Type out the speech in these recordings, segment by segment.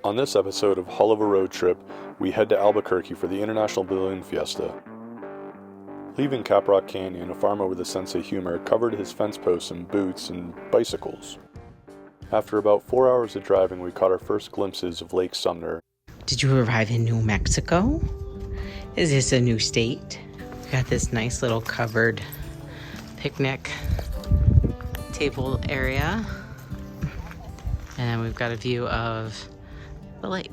On this episode of Hull of a Road Trip, we head to Albuquerque for the International Balloon Fiesta. Leaving Caprock Canyon, a farmer with a sense of humor covered his fence posts in boots and bicycles. After about 4 hours of driving, we caught our first glimpses of Lake Sumner. Did you arrive in New Mexico? Is this a new state? We've got this nice little covered picnic table area. And we've got a view of the lake.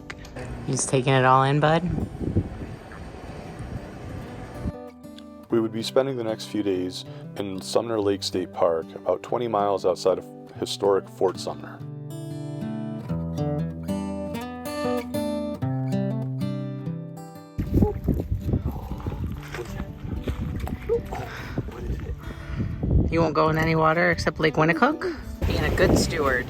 You just taking it all in, bud? We would be spending the next few days in Sumner Lake State Park, about 20 miles outside of historic Fort Sumner. You won't go in any water except Lake Winnicook? Being a good steward.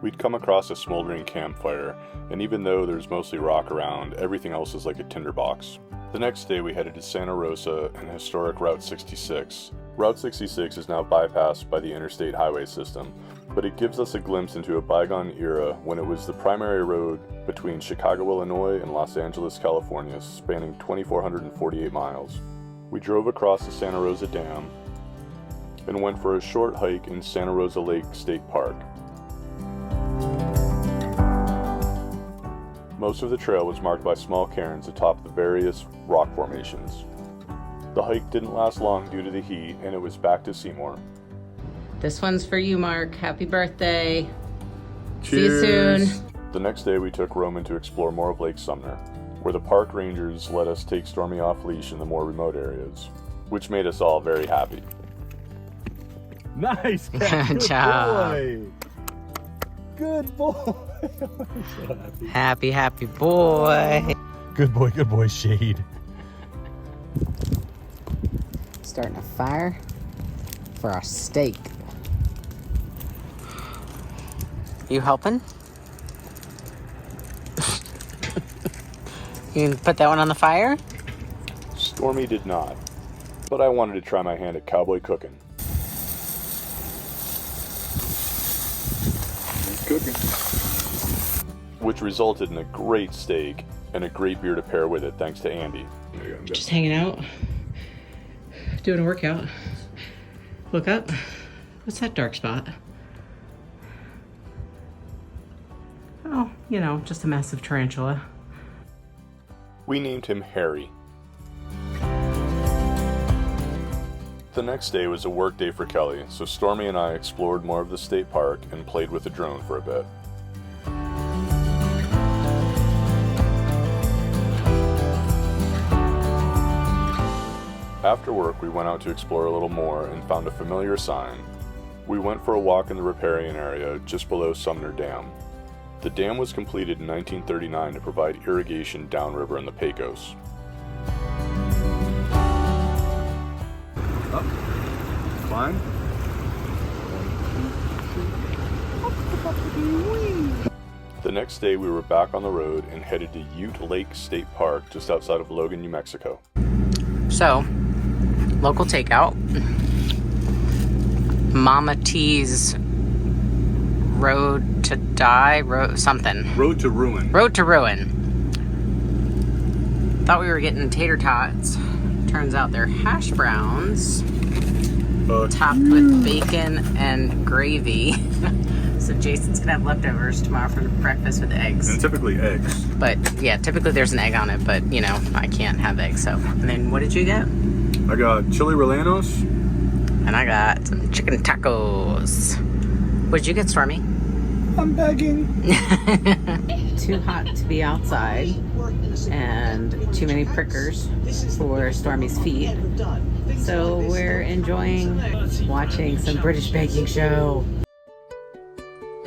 We'd come across a smoldering campfire, and even though there's mostly rock around, everything else is like a tinderbox. The next day we headed to Santa Rosa and historic Route 66. Route 66 is now bypassed by the interstate highway system, but it gives us a glimpse into a bygone era when it was the primary road between Chicago, Illinois and Los Angeles, California, spanning 2,448 miles. We drove across the Santa Rosa Dam and went for a short hike in Santa Rosa Lake State Park. Most of the trail was marked by small cairns atop the various rock formations. The hike didn't last long due to the heat, and it was back to Seymour. This one's for you, Mark. Happy birthday. Cheers. See you soon. The next day we took Roman to explore more of Lake Sumner, where the park rangers let us take Stormy off leash in the more remote areas, which made us all very happy. Nice, Cat. Good job. Boy. Good boy. So Happy boy. Good boy, Shade. Starting a fire for our steak. You helping? You can put that one on the fire? Stormy did not, but I wanted to try my hand at cowboy cooking. Cooking. Which resulted in a great steak and a great beer to pair with it, thanks to Andy. Just hanging out, doing a workout. Look up. What's that dark spot? Oh, you know, just a massive tarantula. We named him Harry. The next day was a work day for Kelly, so Stormy and I explored more of the state park and played with the drone for a bit. After work, we went out to explore a little more and found a familiar sign. We went for a walk in the riparian area just below Sumner Dam. The dam was completed in 1939 to provide irrigation downriver in the Pecos. Up, climb. The next day we were back on the road and headed to Ute Lake State Park just outside of Logan, New Mexico. So, local takeout. Mama T's Road to Die, something. Road to Ruin. Road to Ruin. Thought we were getting tater tots. Turns out they're hash browns topped with bacon and gravy. So Jason's gonna have leftovers tomorrow for breakfast with eggs. And typically eggs. But yeah, typically there's an egg on it, but you know, I can't have eggs, so. And then what did you get? I got chili rellenos. And I got some chicken tacos. What did you get, Stormy? I'm begging. Too hot to be outside and too many prickers for Stormy's feet. So we're enjoying watching some British baking show.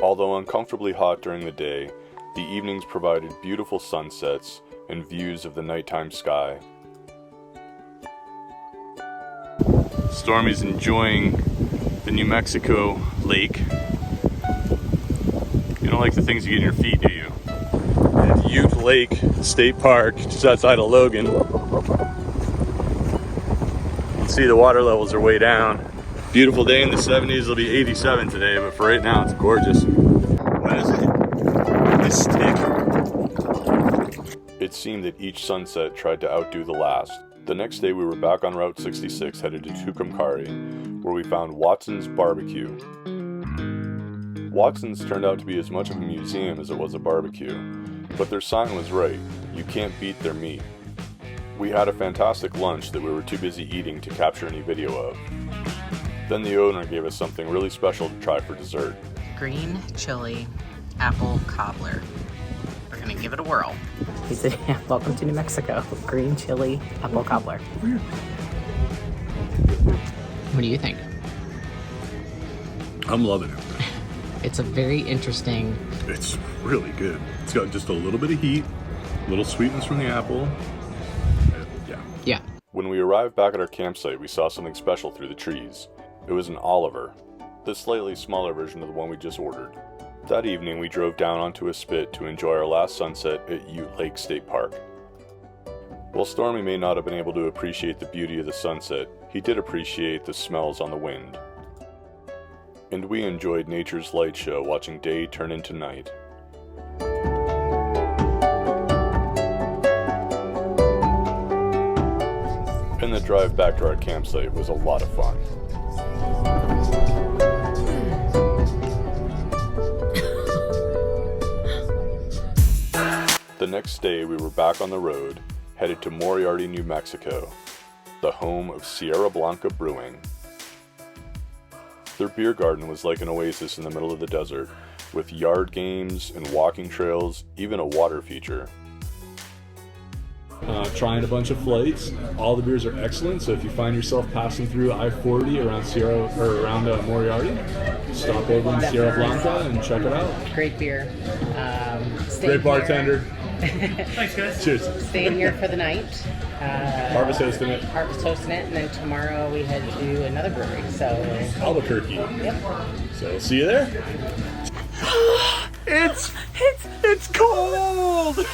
Although uncomfortably hot during the day, the evenings provided beautiful sunsets and views of the nighttime sky. Stormy's enjoying the New Mexico lake. You don't like the things you get in your feet, do you? And Ute Lake State Park, just outside of Logan. You can see the water levels are way down. Beautiful day in the 70s, it'll be 87 today, but for right now it's gorgeous. What is it? A stick. seemed that each sunset tried to outdo the last. The next day we were back on Route 66 headed to Tucumcari, where we found Watson's BBQ. Watson's turned out to be as much of a museum as it was a barbecue, but their sign was right, you can't beat their meat. We had a fantastic lunch that we were too busy eating to capture any video of. Then the owner gave us something really special to try for dessert. Green chili apple cobbler. We're gonna give it a whirl. He said, yeah, welcome to New Mexico. Green chili apple cobbler. What do you think? I'm loving it. It's a very interesting... It's really good. It's got just a little bit of heat, a little sweetness from the apple. Yeah. When we arrived back at our campsite, we saw something special through the trees. It was an Oliver, the slightly smaller version of the one we just ordered. That evening, we drove down onto a spit to enjoy our last sunset at Ute Lake State Park. While Stormy may not have been able to appreciate the beauty of the sunset, he did appreciate the smells on the wind. And we enjoyed nature's light show, watching day turn into night. And the drive back to our campsite was a lot of fun. The next day we were back on the road, headed to Moriarty, New Mexico, the home of Sierra Blanca Brewing. Their beer garden was like an oasis in the middle of the desert, with yard games and walking trails, even a water feature. Trying a bunch of flights. All the beers are excellent, so if you find yourself passing through I-40 around around Moriarty, stop over in Sierra Blanca and check it out. Great beer. Great bartender. Thanks, guys. Cheers. Staying here for the night. Harvest hosting it. Harvest hosting it, and then tomorrow we head to another brewery. So Albuquerque. Yep. So see you there. It's cold!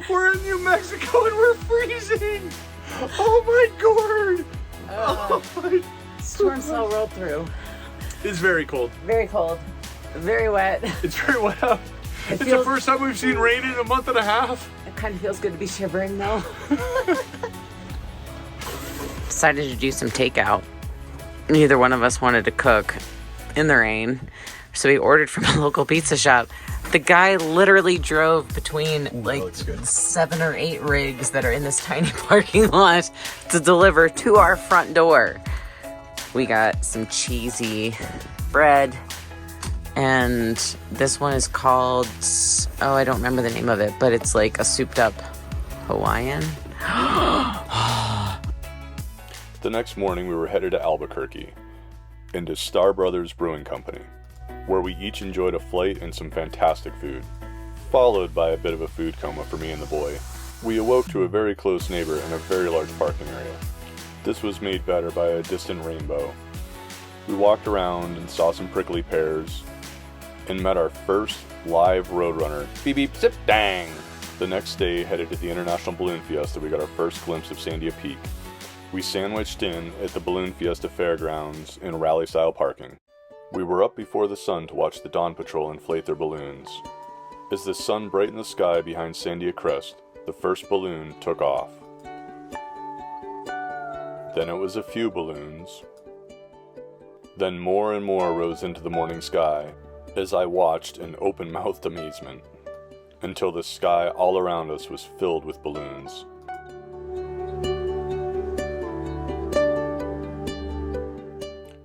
We're in New Mexico and we're freezing! Oh my gourd! Oh my... storm cell rolled through. It's very cold. Very cold. Very wet. It's very wet out. It's the first time we've seen rain in a month and a half. It kind of feels good to be shivering though. Decided to do some takeout. Neither one of us wanted to cook in the rain, so we ordered from a local pizza shop. The guy literally drove between 7 or 8 rigs that are in this tiny parking lot to deliver to our front door. We got some cheesy bread, and this one is called, oh, I don't remember the name of it, but it's like a souped up Hawaiian. The next morning we were headed to Albuquerque, into Starr Brothers Brewing Company, where we each enjoyed a flight and some fantastic food, followed by a bit of a food coma for me and the boy. We awoke to a very close neighbor in a very large parking area. This was made better by a distant rainbow. We walked around and saw some prickly pears, and met our first live roadrunner. Beep beep zip dang! The next day, headed to the International Balloon Fiesta, we got our first glimpse of Sandia Peak. We sandwiched in at the Balloon Fiesta Fairgrounds in rally-style parking. We were up before the sun to watch the Dawn Patrol inflate their balloons. As the sun brightened the sky behind Sandia Crest, the first balloon took off. Then it was a few balloons. Then more and more rose into the morning sky, as I watched in open-mouthed amazement, until the sky all around us was filled with balloons.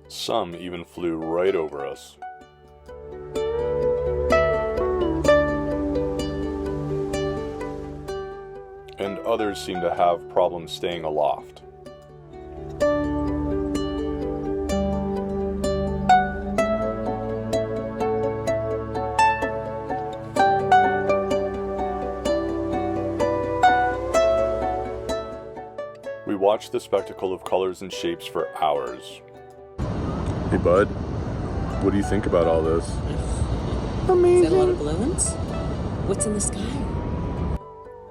Some even flew right over us. And others seemed to have problems staying aloft. We watched the spectacle of colors and shapes for hours. Hey bud, what do you think about all this? Amazing. Is that a lot of balloons? What's in the sky?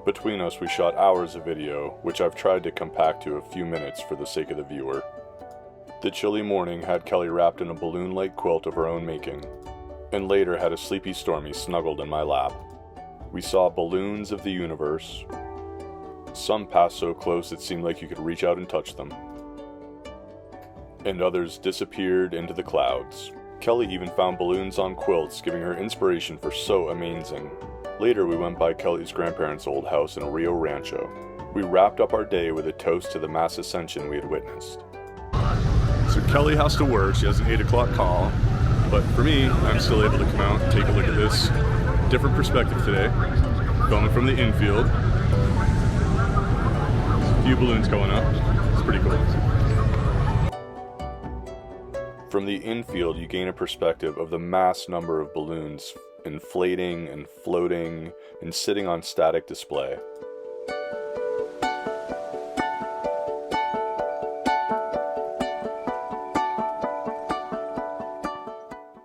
Between us, we shot hours of video, which I've tried to compact to a few minutes for the sake of the viewer. The chilly morning had Kelly wrapped in a balloon-like quilt of her own making, and later had a sleepy Stormy snuggled in my lap. We saw balloons of the universe, Some passed so close it seemed like you could reach out and touch them. And others disappeared into the clouds. Kelly even found balloons on quilts, giving her inspiration for So Amazing. Later, we went by Kelly's grandparents' old house in Rio Rancho. We wrapped up our day with a toast to the mass ascension we had witnessed. So Kelly has to work, she has an 8 o'clock call, but for me, I'm still able to come out and take a look at this different perspective today. Filming from the infield. A few balloons going up, it's pretty cool. From the infield, you gain a perspective of the mass number of balloons inflating and floating and sitting on static display.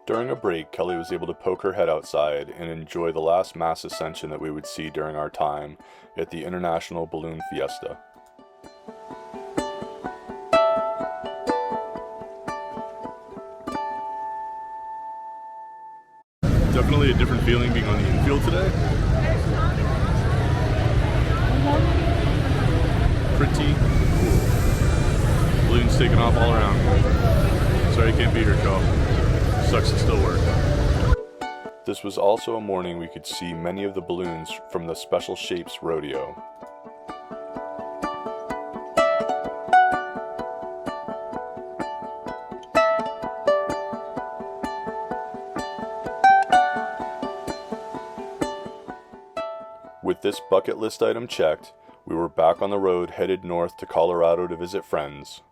During a break, Kelly was able to poke her head outside and enjoy the last mass ascension that we would see during our time at the International Balloon Fiesta. Definitely a different feeling being on the infield today. Pretty cool. Balloons taking off all around. Sorry I can't be here, Joe. Sucks to still work. This was also a morning we could see many of the balloons from the Special Shapes Rodeo. With this bucket list item checked, we were back on the road headed north to Colorado to visit friends.